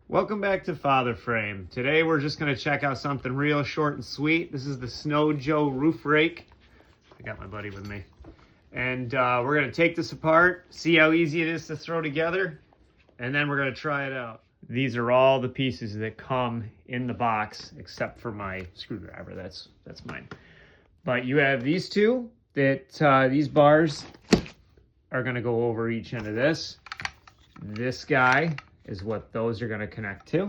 Welcome back to Father Frame. Today we're just going to check out something real short and sweet. This is the SnowJoe roof rake. I got my buddy with me. And we're going to take this apart, see how easy it is to throw together, and then we're going to try it out. These are all the pieces that come in the box except for my screwdriver. That's mine. But you have these two that these bars are going to go over each end of this. This guy is what those are going to connect to.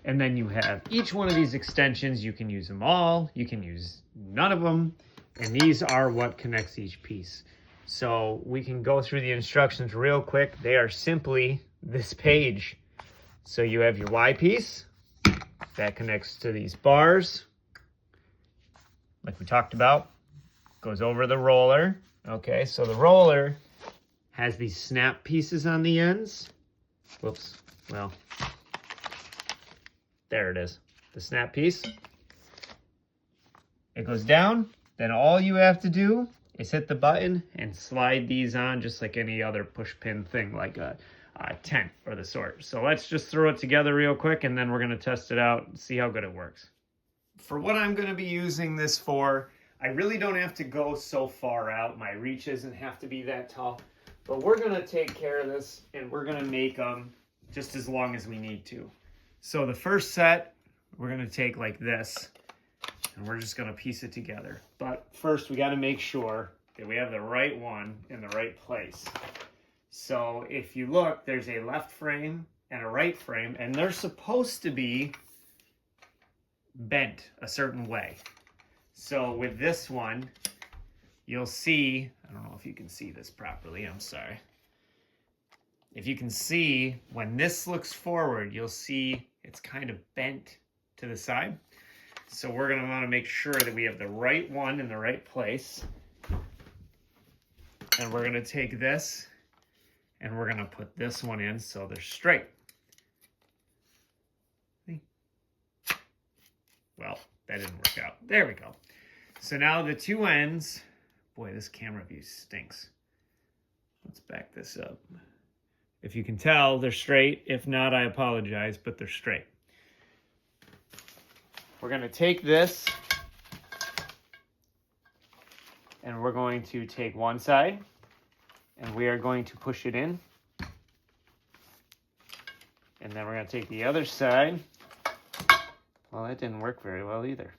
And then you have each one of these extensions. You can use them all. You can use none of them. And these are what connects each piece. So we can go through the instructions real quick. They are simply this page. So you have your Y piece that connects to these bars. Like we talked about, goes over the roller. Okay, so the roller has these snap pieces on the ends. Whoops, well, there it is, the snap piece. It goes down, then all you have to do is hit the button and slide these on just like any other push pin thing, like a tent or the sort. So let's just throw it together real quick and then we're gonna test it out and see how good it works. For what I'm gonna be using this for, I really don't have to go so far out. My reach doesn't have to be that tall. But we're going to take care of this, and we're going to make them just as long as we need to. So the first set, we're going to take like this, and we're just going to piece it together. But first, we got to make sure that we have the right one in the right place. So if you look, there's a left frame and a right frame, and they're supposed to be bent a certain way. So with this one, you'll see, I don't know if you can see this properly, I'm sorry. If you can see, when this looks forward, you'll see it's kind of bent to the side. So we're gonna wanna make sure that we have the right one in the right place. And we're gonna take this and we're gonna put this one in so they're straight. Well, that didn't work out. There we go. So now the two ends, boy, this camera view stinks. Let's back this up. If you can tell, they're straight. If not, I apologize, but they're straight. We're going to take this and we're going to take one side and we are going to push it in. And then we're going to take the other side. Well, that didn't work very well either.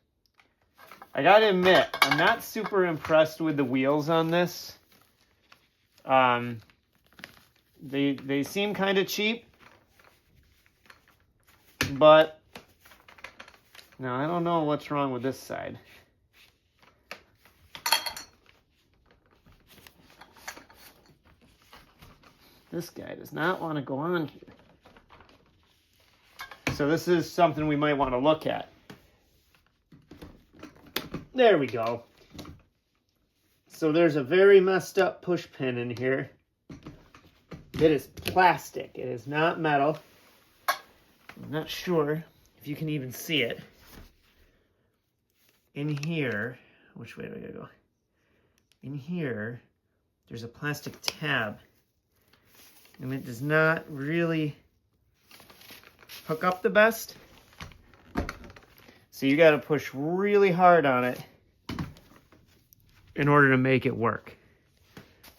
I gotta admit, I'm not super impressed with the wheels on this. They seem kind of cheap, but no, I don't know what's wrong with this side. This guy does not want to go on here. So this is something we might want to look at. There we go. So there's a very messed up push pin in here. It is plastic. It is not metal. I'm not sure if you can even see it. In here, which way do I gotta go? In here, there's a plastic tab. And it does not really hook up the best. So you got to push really hard on it in order to make it work.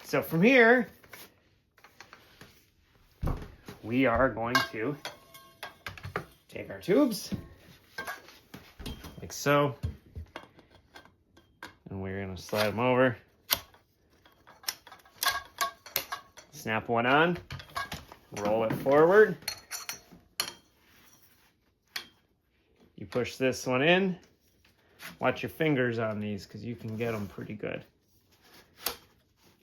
So from here, we are going to take our tubes, like so, and we're going to slide them over, snap one on, roll it forward. You push this one in. Watch your fingers on these because you can get them pretty good.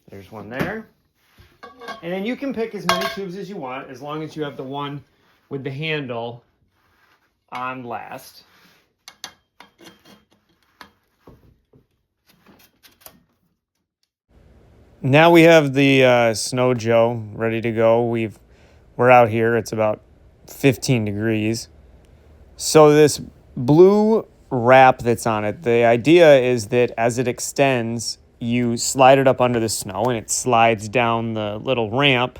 There's one there. And then you can pick as many tubes as you want as long as you have the one with the handle on last. Now we have the SnowJoe ready to go. We're out here. It's about 15 degrees. So this blue wrap that's on it, the idea is that as it extends, you slide it up under the snow and it slides down the little ramp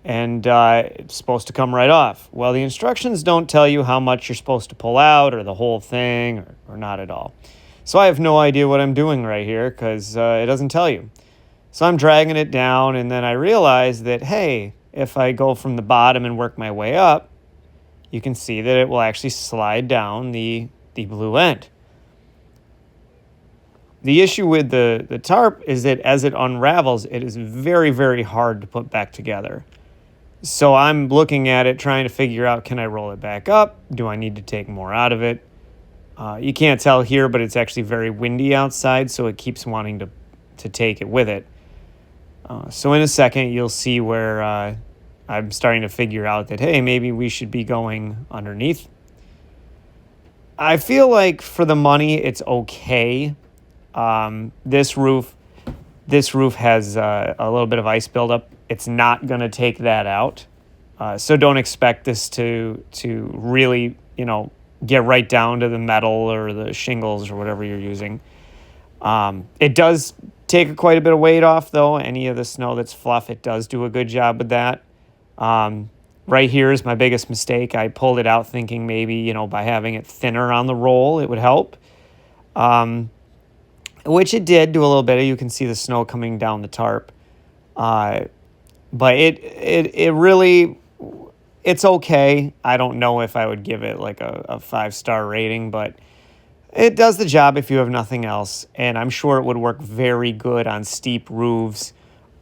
and it's supposed to come right off. Well, the instructions don't tell you how much you're supposed to pull out or the whole thing or not at all. So I have no idea what I'm doing right here because it doesn't tell you. So I'm dragging it down, and then I realize that, hey, if I go from the bottom and work my way up, you can see that it will actually slide down the blue end. The issue with the tarp is that as it unravels, it is very, very hard to put back together. So I'm looking at it, trying to figure out, can I roll it back up? Do I need to take more out of it? You can't tell here, but it's actually very windy outside, so it keeps wanting to take it with it. So in a second, you'll see where I'm starting to figure out that, hey, maybe we should be going underneath. I feel like for the money, it's okay. This roof has a little bit of ice buildup. It's not going to take that out. So don't expect this to really, get right down to the metal or the shingles or whatever you're using. It does take quite a bit of weight off, though. Any of the snow that's fluff, it does do a good job with that. Right here is my biggest mistake. I pulled it out thinking maybe, by having it thinner on the roll, it would help. Which it did do a little bit. You can see the snow coming down the tarp. But it really, it's okay. I don't know if I would give it like a 5-star rating, but it does the job if you have nothing else. And I'm sure it would work very good on steep roofs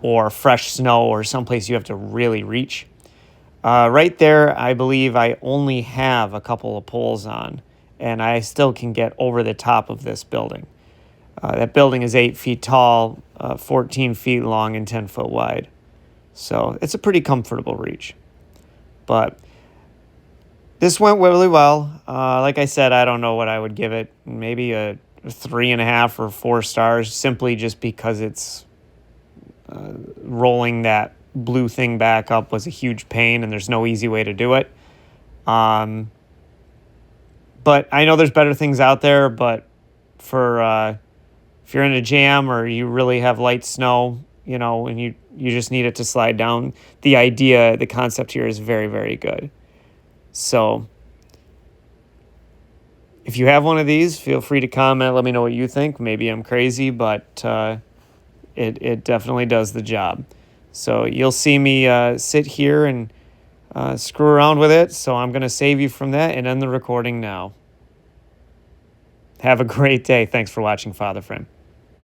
or fresh snow or someplace you have to really reach. Right there, I believe I only have a couple of poles on, and I still can get over the top of this building. That building is 8 feet tall, 14 feet long, and 10 foot wide. So it's a pretty comfortable reach. But this went really well. Like I said, I don't know what I would give it. Maybe a 3.5 or 4 stars, simply just because it's rolling that blue thing back up was a huge pain, and there's no easy way to do it. But I know there's better things out there, but for if you're in a jam or you really have light snow, and you just need it to slide down, the concept here is very, very good. So if you have one of these, feel free to comment. Let me know what you think. Maybe I'm crazy, but it definitely does the job. So you'll see me sit here and screw around with it. So I'm going to save you from that and end the recording now. Have a great day. Thanks for watching Father Frame.